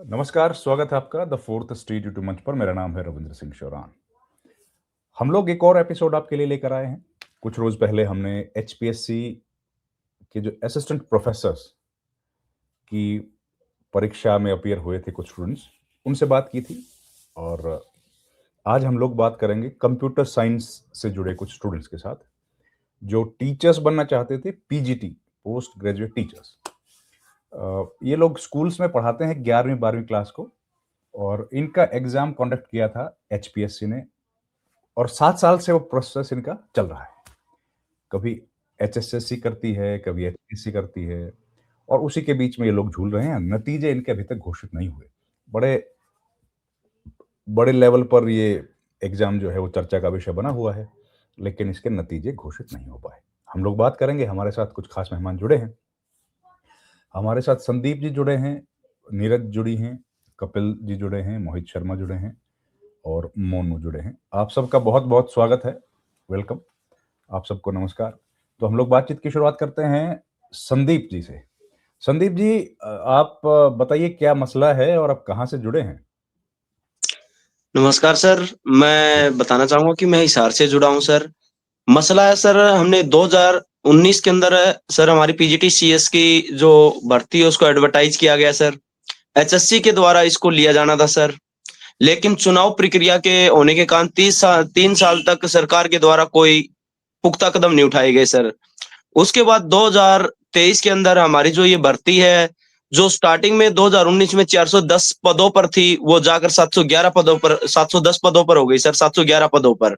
नमस्कार, स्वागत है आपका द फोर्थ स्ट्रीट यूट्यूब मंच पर। मेरा नाम है रविंद्र सिंह शौरान। हम लोग एक और एपिसोड आपके लिए लेकर आए हैं। कुछ रोज पहले हमने एचपीएससी के जो असिस्टेंट प्रोफेसर्स की परीक्षा में अपीयर हुए थे कुछ स्टूडेंट्स, उनसे बात की थी। और आज हम लोग बात करेंगे कंप्यूटर साइंस से जुड़े कुछ स्टूडेंट्स के साथ जो टीचर्स बनना चाहते थे, पीजीटी, पोस्ट ग्रेजुएट टीचर्स। ये लोग स्कूल्स में पढ़ाते हैं 11वीं 12वीं क्लास को, और इनका एग्जाम कंडक्ट किया था एचपीएससी ने, और 7 साल से वो प्रोसेस इनका चल रहा है। कभी एचएसएससी करती है, कभी एचपीएससी करती है, और उसी के बीच में ये लोग झूल रहे हैं। नतीजे इनके अभी तक घोषित नहीं हुए। बड़े बड़े लेवल पर ये एग्जाम जो है वो चर्चा का विषय बना हुआ है, लेकिन इसके नतीजे घोषित नहीं हो पाए। हम लोग बात करेंगे। हमारे साथ कुछ खास मेहमान जुड़े हैं। हमारे साथ संदीप जी जुड़े हैं, नीरज जुड़ी हैं, कपिल जी जुड़े हैं, मोहित शर्मा जुड़े हैं और मोनू जुड़े हैं। आप सबका बहुत बहुत स्वागत है, वेलकम। आप सबको नमस्कार। तो हम लोग बातचीत की शुरुआत करते हैं संदीप जी से। संदीप जी, आप बताइए क्या मसला है और आप कहाँ से जुड़े हैं? नमस्कार सर, जी। मैं बताना चाहूँगा कि मैं हिसार से जुड़ा हूँ सर। मसला है सर, हमने 2019 के अंदर सर हमारी पीजीटी सीएस की जो भर्ती है उसको एडवर्टाइज़ किया गया सर। एचएससी के द्वारा इसको लिया जाना था सर। लेकिन चुनाव प्रक्रिया के होने के कारण 3 साल तक सरकार के द्वारा कोई पुख्ता कदम नहीं उठाए गए सर। उसके बाद 2023 के अंदर हमारी जो ये भर्ती है, जो स्टार्टिंग में 2019 में 410 पदों पर थी, वो जाकर 711 पदों पर 710 पदों पर हो गई सर, 711 पदों पर।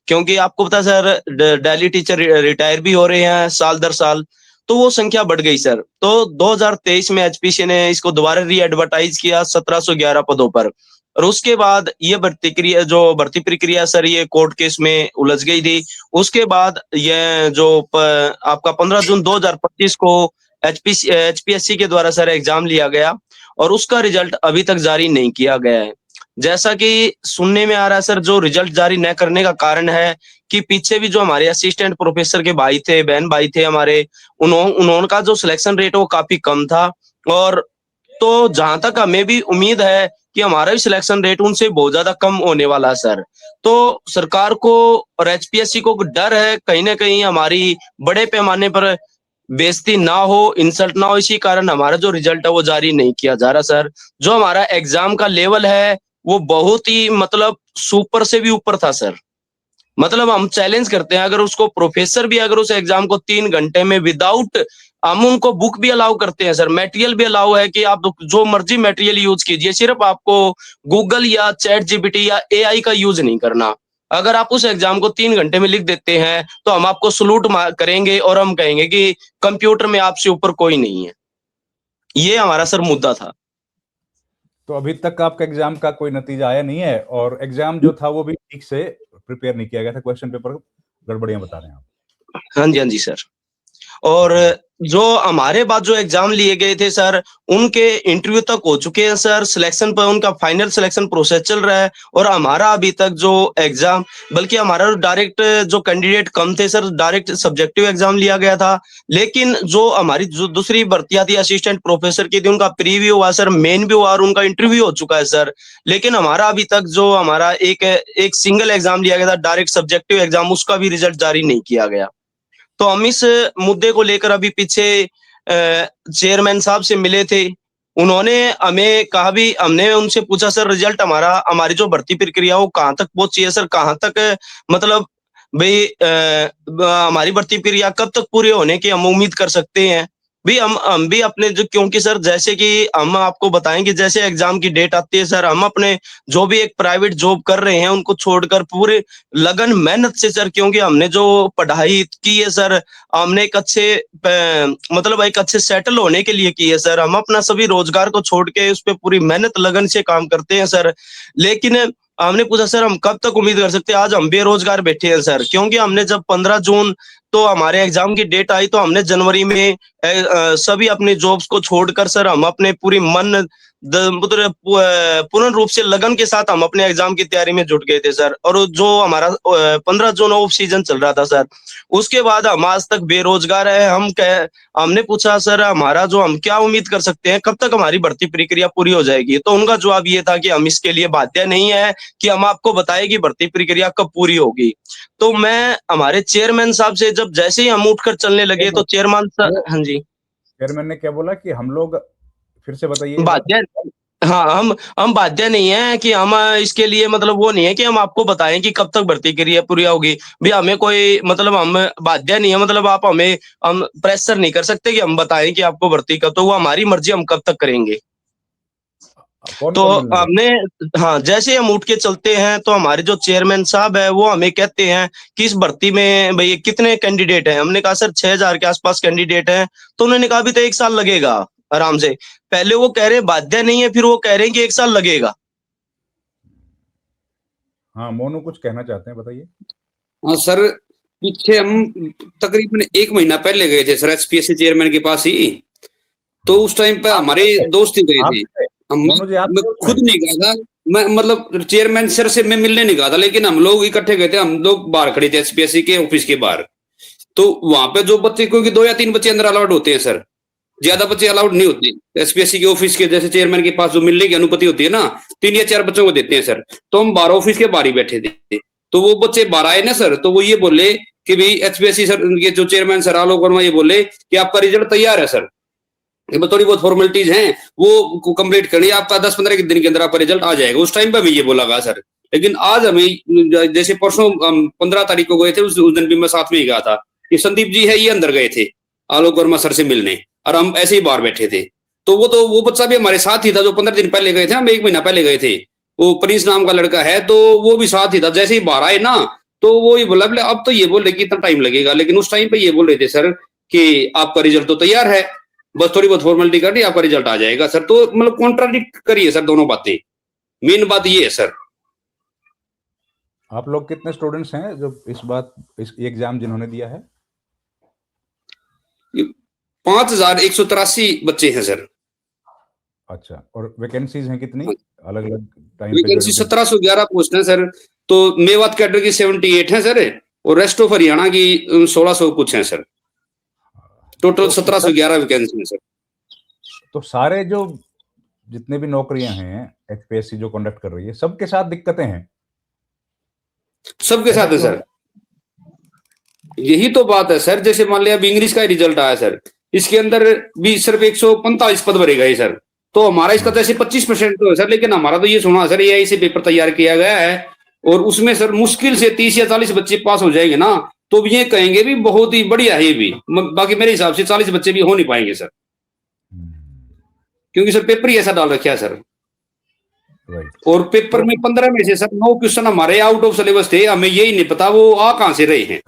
क्योंकि आपको पता है सर, डेली टीचर रिटायर भी हो रहे हैं साल दर साल, तो वो संख्या बढ़ गई सर। तो 2023 में एचपीसी ने इसको दोबारा री एडवर्टाइज किया 1711 पदों पर। और उसके बाद ये भर्ती प्रक्रिया सर, ये कोर्ट केस में उलझ गई थी। उसके बाद ये जो आपका 15 जून 2025 को एचपीएससी के द्वारा सर एग्जाम लिया गया और उसका रिजल्ट अभी तक जारी नहीं किया गया है। जैसा कि सुनने में आ रहा है सर, जो रिजल्ट जारी न करने का कारण है कि पीछे भी जो हमारे असिस्टेंट प्रोफेसर के भाई थे, बहन भाई थे हमारे, उन्होंने जो सिलेक्शन रेट है वो काफी कम था। और तो जहां तक हमें भी उम्मीद है कि हमारा भी सिलेक्शन रेट उनसे बहुत ज्यादा कम होने वाला है सर। तो सरकार को और एचपीएससी को डर है कहीं ना कहीं हमारी बड़े पैमाने पर बेइज्जती ना हो, इंसल्ट ना हो, इसी कारण हमारा जो रिजल्ट है वो जारी नहीं किया जा रहा सर। जो हमारा एग्जाम का लेवल है वो बहुत ही मतलब सुपर से भी ऊपर था सर। मतलब हम चैलेंज करते हैं, अगर उसको प्रोफेसर भी अगर उस एग्जाम को 3 घंटे में विदाउट, हम उनको बुक भी अलाउ करते हैं सर, मटेरियल भी अलाउ है कि आप जो मर्जी मटेरियल यूज कीजिए, सिर्फ आपको गूगल या चैट जीपीटी या एआई का यूज नहीं करना। अगर आप उस एग्जाम को 3 घंटे में लिख देते हैं तो हम आपको सलूट करेंगे और हम कहेंगे कि कंप्यूटर में आपसे ऊपर कोई नहीं है। ये हमारा सर मुद्दा था। तो अभी तक आपका एग्जाम का कोई नतीजा आया नहीं है, और एग्जाम जो था वो भी ठीक से प्रिपेयर नहीं किया गया था। क्वेश्चन पेपर गड़बड़ियां बता रहे हैं आप। हाँ जी, हाँ जी सर। और जो हमारे बाद जो एग्जाम लिए गए थे सर, उनके इंटरव्यू तक हो चुके हैं सर, सिलेक्शन पर उनका फाइनल सिलेक्शन प्रोसेस चल रहा है। और हमारा अभी तक जो एग्जाम, बल्कि हमारा डायरेक्ट जो कैंडिडेट कम थे सर, डायरेक्ट सब्जेक्टिव एग्जाम लिया गया था। लेकिन जो हमारी जो दूसरी भर्तियां थी असिस्टेंट प्रोफेसर की थी, उनका प्रीव्यू हुआ सर, मेन भी हुआ और उनका इंटरव्यू हो चुका है सर। लेकिन हमारा अभी तक जो हमारा एक एक सिंगल एग्जाम लिया गया था, डायरेक्ट सब्जेक्टिव एग्जाम, उसका भी रिजल्ट जारी नहीं किया गया। तो हम इस मुद्दे को लेकर अभी पीछे चेयरमैन साहब से मिले थे। उन्होंने हमें कहा भी, हमने उनसे पूछा सर रिजल्ट हमारा, हमारी जो भर्ती प्रक्रिया वो कहाँ तक पहुंची है सर, कहाँ तक मतलब भाई हमारी भर्ती प्रक्रिया कब तक पूरी होने की हम उम्मीद कर सकते हैं। भी हम भी अपने जो, क्योंकि सर जैसे कि हम आपको बताएं कि जैसे एग्जाम की डेट आती है सर, हम अपने जो भी एक प्राइवेट जॉब कर रहे हैं उनको छोड़कर पूरे लगन मेहनत से सर, क्योंकि हमने जो पढ़ाई की है सर, हमने एक अच्छे मतलब एक अच्छे सेटल होने के लिए की है सर। हम अपना सभी रोजगार को छोड़ के उस पे पूरी मेहनत लगन से काम करते हैं सर। लेकिन हमने पूछा सर हम कब तक उम्मीद कर सकते हैं, आज हम बेरोजगार बैठे हैं सर, क्योंकि हमने जब 15 जून तो हमारे एग्जाम की डेट आई तो हमने जनवरी में सभी अपनी जॉब्स को छोड़कर सर हम अपने पूरी मन मतलब पूर्ण रूप से लगन के साथ हम अपने एग्जाम की तैयारी में जुट गए थे सर। और जो हमारा 15 जून ऑफ सीजन चल रहा था सर, उसके बाद हम आज तक बेरोजगार है। हमने पूछा सर हमारा जो हम क्या उम्मीद कर सकते हैं, कब तक हमारी भर्ती प्रक्रिया पूरी हो जाएगी? तो उनका जवाब ये था कि हम इसके लिए बाध्य नहीं है कि हम आपको बताएं कि भर्ती प्रक्रिया कब पूरी होगी। तो मैं हमारे चेयरमैन साहब से जब जैसे ही हम उठकर चलने लगे तो चेयरमैन सर, हाँ जी, चेयरमैन ने क्या बोला कि हम लोग, फिर से बताइए ये बात। बाध्य, हाँ, हम बाध्य नहीं है कि हम इसके लिए मतलब वो नहीं है कि हम आपको बताएं कि कब तक भर्ती प्रक्रिया पूरी होगी। भी हमें कोई मतलब हम बाध्य नहीं है, मतलब आप हमें हम प्रेशर नहीं कर सकते कि हम बताएं कि आपको भर्ती कब, तो वो हमारी मर्जी, हम कब तक करेंगे। कौन तो कौन मिलने गए? हमने, हाँ, जैसे हम उठ के चलते हैं तो हमारे जो चेयरमैन साहब है वो हमें कहते हैं कि इस भर्ती में भाई कितने कैंडिडेट हैं? हमने कहा सर 6000 के आसपास कैंडिडेट हैं। तो उन्होंने कहा अभी तो 1 साल लगेगा आराम से। पहले वो कह रहे हैं बाध्य नहीं है, फिर वो कह रहे हैं कि 1 साल लगेगा। हाँ, मोनू कुछ कहना चाहते हैं, बताइए। हाँ सर, पीछे हम तकरीबन 1 महीना पहले गए थे सर एचपीएससी चेयरमैन के पास ही। तो उस टाइम पे हमारे दोस्त ही गए आप थे। थे? मोनू जी, आप मैं थे खुद उसमें? नहीं गया था, मैं मतलब चेयरमैन सर से मैं मिलने नहीं गया था, लेकिन हम लोग इकट्ठे गए थे। हम लोग बाहर खड़े थे एचपीएससी के ऑफिस के बाहर। तो वहां पे जो बच्चे, क्योंकि 2 या 3 बच्चे अंदर अलाउड होते हैं सर, ज्यादा बच्चे अलाउड नहीं होते एसपीएससी के ऑफिस के। जैसे चेयरमैन के पास जो मिलने की अनुमति होती है ना, 3 या 4 बच्चों को देते हैं सर। तो हम बाहर ऑफिस के बाहर ही बैठे थे। तो वो बच्चे बाहर आए ना सर, तो वो ये बोले कि भाई एचपीएससी सर, ये जो चेयरमैन सर आलोक वर्मा, ये बोले कि आपका रिजल्ट तैयार है सर, ये थोड़ी बहुत फॉर्मेलिटीज हैं वो कंप्लीट करनी है, आपका 10-15 दिन के अंदर आपका रिजल्ट आ जाएगा। उस टाइम पे हमें ये बोला गया सर। लेकिन आज हमें, जैसे परसों 15 तारीख को गए थे, उस दिन भी मैं साथ में ही गया था कि संदीप जी है, ये अंदर गए थे आलोक वर्मा सर से मिलने, और हम ऐसे ही बाहर बैठे थे। तो वो बच्चा भी हमारे साथ ही था जो 15 दिन पहले गए थे, हम 1 महीना पहले गए थे। वो प्रिंस नाम का लड़का है, तो वो भी साथ ही था। जैसे ही बाहर आए ना, तो वो ये बोला, अब तो ये बोल रहे कि इतना टाइम लगेगा, लेकिन उस टाइम पे ये बोल रहे थे सर कि आपका रिजल्ट तो तैयार है, बस थोड़ी बहुत फॉर्मेलिटी करनी, आपका रिजल्ट आ जाएगा सर। तो मतलब कॉन्ट्राडिक्ट करिए सर दोनों बातें। मेन बात ये है सर। आप लोग कितने स्टूडेंट्स हैं जो इस एग्जाम जिन्होंने दिया है? 5183 बच्चे हैं सर। अच्छा, और वैकेंसीज हैं कितनी अलग अलग टाइम पे वैकेंसी ज्वाइन? 1711 पोस्ट है सर। तो मेवात कैडर की 78 है सर, और रेस्ट ऑफ हरियाणा की 1600 कुछ है सर। टोटल 1711 वैकेंसी है सर। तो सारे जो जितने भी नौकरियां हैं एचपीएससी जो कंडक्ट कर रही है, सबके साथ दिक्कतें हैं? सबके साथ है सर। यही तो बात है सर। जैसे मान लिया अभी इंग्लिश का रिजल्ट आया सर, इसके अंदर भी सिर्फ 145 पद भरे गए सर। तो हमारा इसका तो ऐसे 25% तो है सर, लेकिन हमारा तो ये सुना सर एआई से पेपर तैयार किया गया है, और उसमें सर मुश्किल से 30 या 40 बच्चे पास हो जाएंगे ना, तो ये कहेंगे भी बहुत ही बढ़िया है ये भी। बाकी मेरे हिसाब से 40 बच्चे भी हो नहीं पाएंगे सर, क्योंकि सर पेपर ही ऐसा डाल रखा है सर। और पेपर में 15 में से सर 9 क्वेश्चन हमारे आउट ऑफ सिलेबस थे। हमें यही नहीं पता वो आ कहां से रहे हैं,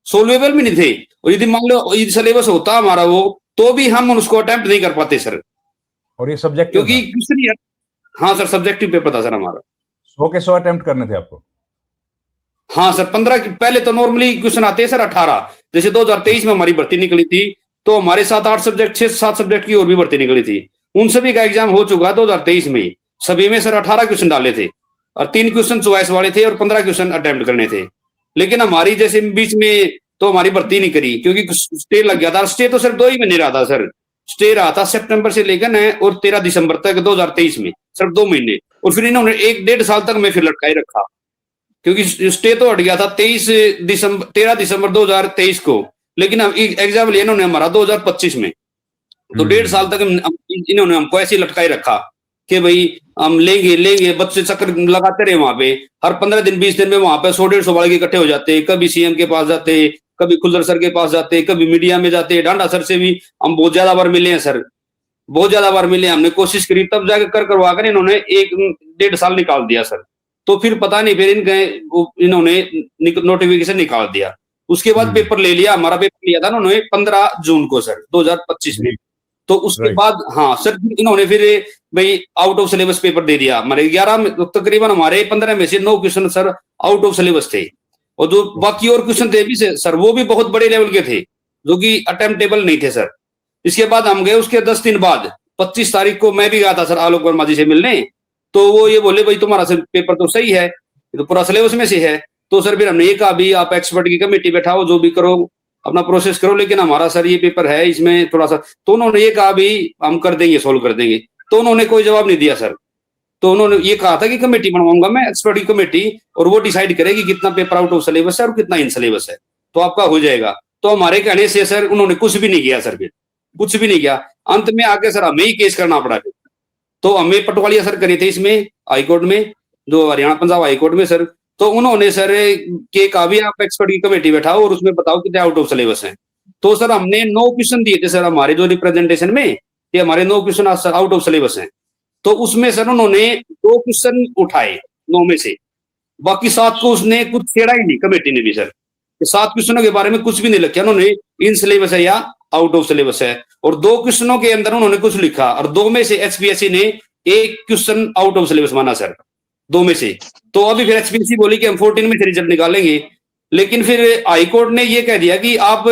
सोल्वेबल भी नहीं थे। और यदि मान लो यदि सिलेबस होता हमारा वो, तो भी हम उसको अटेम्प्ट नहीं कर पाते सर। और ये सब्जेक्टिव क्योंकि क्वेश्चन, हाँ सर, सब्जेक्टिव पेपर था सर हमारा। 100 के 100 अटेम्प्ट करने थे आपको? हाँ सर, 15 पहले तो नॉर्मली क्वेश्चन आते हैं सर 18। जैसे 2023 में हमारी भर्ती निकली थी, तो हमारे 7-8 सब्जेक्ट, 6-7 सब्जेक्ट की और भी भर्ती निकली थी। उन सभी का एग्जाम हो चुका 2023 में। सभी में सर 18 क्वेश्चन डाले थे, और 3 क्वेश्चन चॉइस वाले थे, और 15 क्वेश्चन अटेम्प्ट करने थे। लेकिन हमारी जैसे बीच में तो हमारी भर्ती नहीं करी, क्योंकि स्टे लग गया था। स्टे तो सिर्फ 2 ही महीने रहा था सर। स्टे रहा था सितंबर से लेकर और 13 दिसंबर तक 2023 में, सिर्फ 2 महीने। और फिर इन्होंने 1-1.5 साल तक मैं फिर लटकाई रखा, क्योंकि स्टे तो हट गया था 13 दिसंबर 2023 को, लेकिन एग्जाम लिया इन्होंने हमारा 2025 में। तो 1.5 साल तक इन्होंने हमको ऐसे ही लटकाई रखा कि भाई हम लेंगे। बच्चे चक्कर लगाते रहे वहां पे। हर 15 दिन 20 दिन में वहां पे 100-150 बालक इकट्ठे हो जाते। कभी सीएम के पास जाते, कभी खुल्दर सर के पास जाते, कभी मीडिया में जाते। डांडा सर से भी हम बहुत ज्यादा बार मिले हैं सर, बहुत ज्यादा बार मिले। हमने कोशिश करी, तब जाकर करवा कर इन्होंने 1-1.5 साल निकाल दिया सर। तो फिर पता नहीं, फिर इन्होंने नोटिफिकेशन निकाल दिया। उसके बाद पेपर ले लिया। हमारा पेपर लिया था उन्होंने 15 जून को सर 2025 में। तो उसके बाद हाँ सर, इन्होंने फिर भाई आउट ऑफ सिलेबस पेपर दे दिया। हमारे 11 तकरीबन हमारे 15 में से 9 question sir out of syllabus थे, और जो बाकी और क्वेश्चन थे भी सर वो भी बहुत बड़े लेवल के थे, जो कि अटेम्प्टेबल नहीं थे सर। इसके बाद हम गए, उसके 10 दिन बाद 25 तारीख को मैं भी गया था सर आलोक वर्मा जी से मिलने। तो वो ये बोले भाई तुम्हारा सर पेपर तो सही है, ये तो पूरा सिलेबस में से है। तो सर फिर हमने ये कहा भी आप एक्सपर्ट की कमेटी बैठाओ, जो भी करो अपना प्रोसेस करो, लेकिन हमारा सर ये पेपर है इसमें थोड़ा सा। तो उन्होंने ये कहा भी हम कर देंगे, सोल्व कर देंगे। तो उन्होंने कोई जवाब नहीं दिया सर। तो उन्होंने ये कहा था कि कमेटी बनवाऊंगा मैं, एक्सपर्ट की कमेटी, और वो डिसाइड करेगी कितना पेपर आउट ऑफ सिलेबस है और कितना इन सिलेबस है, तो आपका हो जाएगा। तो हमारे कहने से सर उन्होंने कुछ भी नहीं किया सर, फिर कुछ भी नहीं किया। अंत में आके सर हमें ही केस करना पड़ा। तो हमें पटवारिया सर करे थे इसमें हाईकोर्ट में, जो हरियाणा पंजाब हाईकोर्ट में सर। तो उन्होंने सर के कहा भी आप एक्सपर्ट की कमेटी बैठाओ और उसमें बताओ कितने आउट ऑफ सिलेबस है। तो सर हमने 9 क्वेश्चन दिए थे सर हमारे जो रिप्रेजेंटेशन में, ये हमारे 9 क्वेश्चन आउट ऑफ सिलेबस हैं। तो उसमें सर उन्होंने 2 क्वेश्चन उठाए 9 में से, बाकी 7 को उसने कुछ छेड़ा ही नहीं, कमेटी ने भी सर 7 क्वेश्चनों के बारे में कुछ भी नहीं लिखा उन्होंने, इन सिलेबस है या आउट ऑफ सिलेबस है। और 2 क्वेश्चनों के अंदर उन्होंने कुछ लिखा, और 2 में से एचपीएससी ने 1 क्वेश्चन आउट ऑफ सिलेबस माना सर, 2 में से। तो अभी फिर एचपीएससी बोली कि हम 14 में से रिजल्ट निकालेंगे, लेकिन फिर हाईकोर्ट ने ये कह दिया कि आप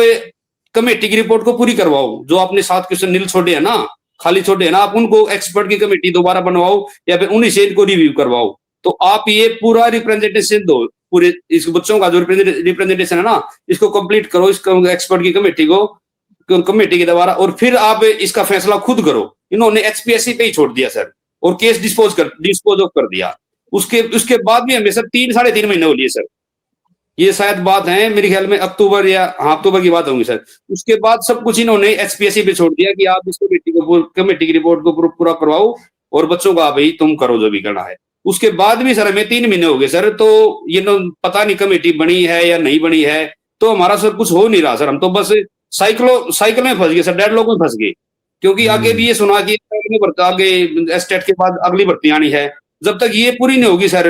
कमेटी की रिपोर्ट को पूरी करवाओ, जो आपने 7 क्वेश्चन नील छोड़े हैं ना, खाली छोड़े हैं ना, आप उनको एक्सपर्ट की कमेटी दोबारा बनवाओ या फिर उन्हीं से इनको रिव्यू करवाओ। तो आप ये पूरा रिप्रेजेंटेशन दो, पूरे इस बच्चों का जो रिप्रेजेंटेशन है ना, इसको कंप्लीट करो, इस एक्सपर्ट की कमेटी को, कमेटी के द्वारा, और फिर आप इसका फैसला खुद करो। इन्होंने एचपीएससी पे ही छोड़ दिया सर, और केस डिस्पोज ऑफ कर दिया। उसके बाद भी हमें सर 3-3.5 महीने हो लिए सर। ये शायद बात है मेरे ख्याल में अक्टूबर या अक्टूबर की बात होगी सर। उसके बाद सब कुछ इन्होंने एचपीएससी पे छोड़ दिया कि आप इस कमेटी की रिपोर्ट को पूरा करवाओ और बच्चों का भाई तुम करो जो भी करना है। उसके बाद भी सर हमें 3 महीने हो गए सर, तो ये पता नहीं कमेटी बनी है या नहीं बनी है, तो हमारा सर कुछ हो नहीं रहा सर। हम तो बस साइकिल में फंस गए सर, डेडलॉक में फंस गए, क्योंकि आगे भी ये सुना कि आगे एस्टेट के बाद अगली भर्ती आनी है। जब तक ये पूरी नहीं होगी सर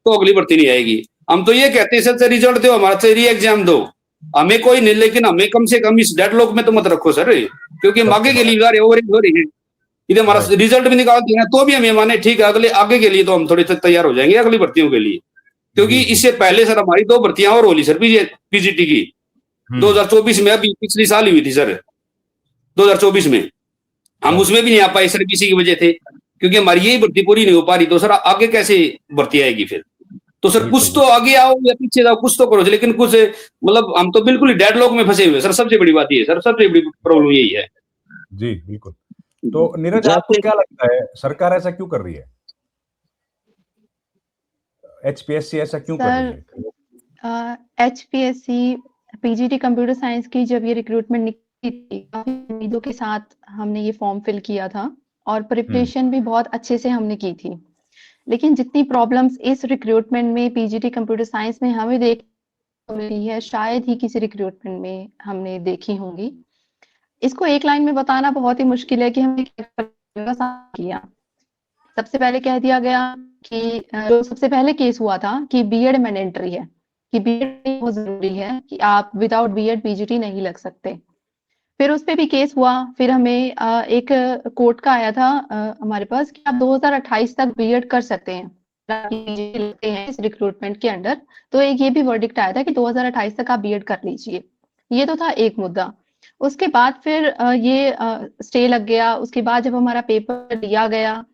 तो अगली भर्ती नहीं आएगी। हम तो ये कहते हैं सर रिजल्ट दो, हमारा से री एग्जाम दो, हमें कोई नहीं, लेकिन हमें कम से कम इस डेडलॉक में तो मत रखो सर, क्योंकि हम आगे के लिए हो रही है। इधर हमारा रिजल्ट भी निकालते हैं तो भी हमें माने ठीक है, आगे के लिए तो हम थोड़े तैयार हो जाएंगे अगली भर्तियों के लिए। क्योंकि इससे पहले सर हमारी 2 भर्तियां और होली सर पीजीटी की 2024 में, अभी पिछली साल ही हुई थी सर 2024 में। हम उसमें भी नहीं आ पाए सर किसी की वजह से, क्योंकि हमारी यही भर्ती पूरी नहीं हो पा रही। तो सर आगे कैसे भर्ती आएगी फिर? तो सर कुछ तो आगे आओ या पीछे जाओ, कुछ तो करो, लेकिन कुछ मतलब हम तो बिल्कुल ही डेडलॉक में फंसे हुए सर। सबसे बड़ी बात ये है सर, सबसे बड़ी प्रॉब्लम यही है जी। बिल्कुल। तो नीरज आपको क्या लगता है सरकार ऐसा क्यों कर रही है? एचपीएससी ऐसा क्यों कर रही है? एचपीएससी पीजीटी कंप्यूटर साइंस की जब ये रिक्रूटमेंट निकली थी, काफी उम्मीदों के साथ हमने ये फॉर्म फिल किया था और प्रिपरेशन भी बहुत अच्छे से हमने की थी। लेकिन जितनी प्रॉब्लम्स इस रिक्रूटमेंट में पीजीटी कंप्यूटर साइंस में हमें देखने मिली है, शायद ही किसी रिक्रूटमेंट में हमने देखी होंगी। इसको एक लाइन में बताना बहुत ही मुश्किल है कि हमने क्या किया। सबसे पहले कह दिया गया कि जो सबसे पहले केस हुआ था कि बीएड मैंडेटरी है, कि बीएड बहुत जरूरी है, कि आप विदाउट बीएड पीजीटी नहीं लग सकते। फिर उस पे भी केस हुआ। फिर हमें एक कोर्ट का आया था हमारे पास कि आप 2028 तक बीएड कर सकते हैं, लगते हैं इस रिक्रूटमेंट के अंडर। तो एक ये भी वर्डिक्ट आया था कि 2028 तक आप बीएड कर लीजिए। ये तो था एक मुद्दा। उसके बाद फिर ये स्टे लग गया। उसके बाद जब हमारा पेपर दिया गया,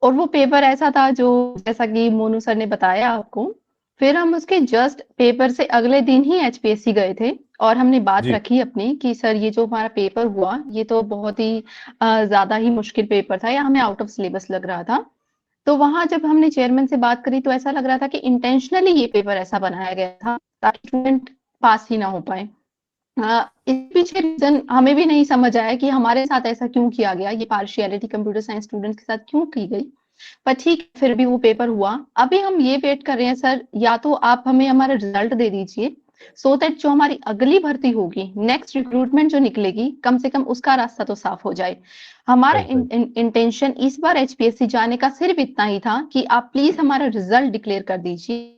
और वो पेपर ऐसा था जो जैसा कि मोनू सर ने बताया आपको, फिर हम उसके जस्ट पेपर से अगले दिन ही एचपीएससी गए थे और हमने बात रखी अपनी कि सर ये जो हमारा पेपर हुआ ये तो बहुत ही ज्यादा ही मुश्किल पेपर था या हमें आउट ऑफ सिलेबस लग रहा था। तो वहां जब हमने चेयरमैन से बात करी तो ऐसा लग रहा था कि इंटेंशनली ये पेपर ऐसा बनाया गया था ताकि स्टूडेंट पास ही ना हो पाए। इस पीछे रीजन हमें भी नहीं समझ आया कि हमारे साथ ऐसा क्यों किया गया, ये पार्शियलिटी कंप्यूटर साइंस स्टूडेंट्स के साथ क्यों की गई। पर ठीक, फिर भी वो पेपर हुआ। अभी हम ये वेट कर रहे हैं सर, या तो आप हमें हमारा रिजल्ट दे दीजिए सो दैट जो हमारी अगली भर्ती होगी, नेक्स्ट रिक्रूटमेंट जो निकलेगी, कम से कम उसका रास्ता तो साफ हो जाए। हमारा इंटेंशन इस बार एचपीएससी जाने का सिर्फ इतना ही था कि आप प्लीज हमारा रिजल्ट डिक्लेयर कर दीजिए।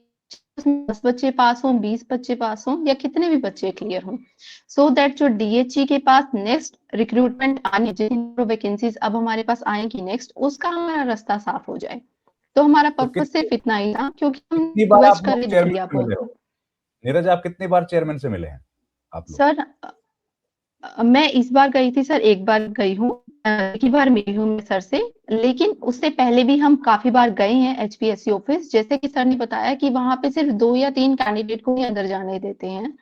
10 बच्चे पास हों, 20 बच्चे पास हों, या कितने भी बच्चे क्लियर हों, सो दैट जो डीएचई के पास नेक्स्ट रिक्रूटमेंट आने, जितनी वैकेंसीज अब हमारे पास आएंगी नेक्स्ट, उसका हमारा रास्ता साफ हो जाए। तो हमारा पर्पस सिर्फ इतना ही था, क्योंकि हम रिक्वेस्ट कर रहे थे। नीरज, आप कितनी बार चेयरमैन से मिले हैं आप लोग? सर मैं इस बार गई थी सर, एक बार गई हूँ, एक ही बार मिली हूँ मैं सर से। लेकिन उससे पहले भी हम काफी बार गए हैं एचपीएससी ऑफिस। जैसे कि सर ने बताया कि वहां पे सिर्फ 2 या 3 कैंडिडेट को ही अंदर जाने देते हैं।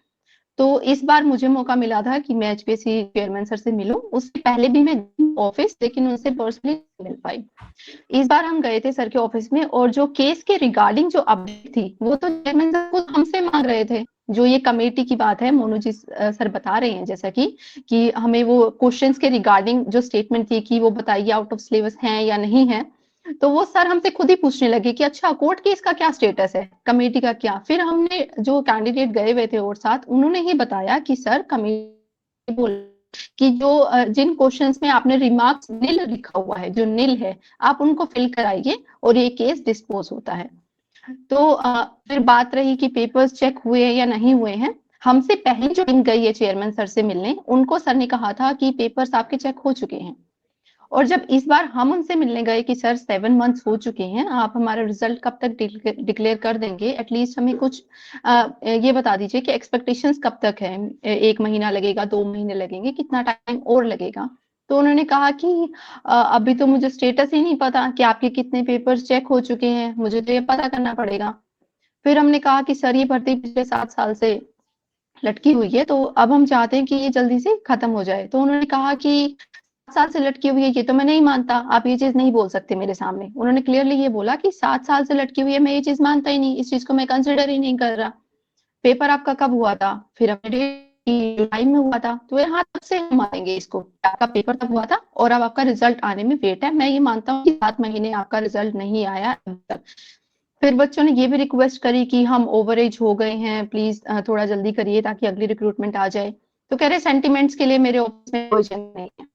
तो इस बार मुझे मौका मिला था कि मैं एचपीएससी चेयरमैन सर से मिलूं। उससे पहले भी मैं ऑफिस, लेकिन उनसे पर्सनली नहीं मिल पाई। इस बार हम गए थे सर के ऑफिस में, और जो केस के रिगार्डिंग जो अपडेट थी वो तो चेयरमैन सर खुद हमसे मांग रहे थे। जो ये कमेटी की बात है, मोनू जी सर बता रहे हैं जैसा कि हमें वो क्वेश्चंस के रिगार्डिंग जो स्टेटमेंट थी कि वो बताइए आउट ऑफ सिलेबस है या नहीं है। तो वो सर हमसे खुद ही पूछने लगे कि अच्छा कोर्ट केस का क्या स्टेटस है, कमेटी का क्या। फिर हमने जो कैंडिडेट गए हुए थे और साथ, उन्होंने ही बताया कि सर कमेटी बोल कि जो जिन क्वेश्चंस में आपने रिमार्क्स निल लिखा हुआ है, जो निल है, आप उनको फिल कराइए और ये केस डिस्पोज होता है। तो फिर बात रही कि पेपर्स चेक हुए या नहीं हुए हैं। हमसे पहले जो टीम गई है चेयरमैन सर से मिलने, उनको सर ने कहा था कि पेपर्स आपके चेक हो चुके हैं। और जब इस बार हम उनसे मिलने गए कि सर 7 मंथ्स हो चुके हैं, आप हमारा रिजल्ट कब तक डिक्लेयर कर देंगे, एटलीस्ट हमें कुछ ये बता दीजिए कि एक्सपेक्टेशंस कब तक है, 1 महीना लगेगा, 2 महीने लगेंगे, कितना टाइम और लगेगा। तो उन्होंने कहा कि अभी तो मुझे स्टेटस ही नहीं पता कि आपके कितने पेपर्स चेक हो चुके हैं, मुझे तो ये पता करना पड़ेगा। फिर हमने कहा कि सर ये भर्ती पिछले 7 साल से लटकी हुई है, तो अब हम चाहते हैं कि ये जल्दी से खत्म हो जाए। तो उन्होंने कहा कि 7 साल से लटकी हुई है, ये तो मैं नहीं मानता, आप ये चीज नहीं बोल सकते मेरे सामने। उन्होंने क्लियरली ये बोला कि 7 साल से लटकी हुई है, मैं ये चीज मानता ही नहीं, इस चीज को मैं कंसिडर ही नहीं कर रहा। पेपर आपका कब हुआ था? फिर हमने डेट जुलाई में हुआ था। तो हाँ, तब से हम मानेंगे इसको, आपका पेपर तब हुआ था और अब आपका रिजल्ट आने में वेट है। मैं ये मानता हूँ कि 7 महीने आपका रिजल्ट नहीं आया अब तक। फिर बच्चों ने ये भी रिक्वेस्ट करी कि हम ओवर एज हो गए हैं, प्लीज थोड़ा जल्दी करिए ताकि अगली रिक्रूटमेंट आ जाए। तो कह रहे सेंटिमेंट्स के लिए मेरे ऑफिस में कोई जगह नहीं है।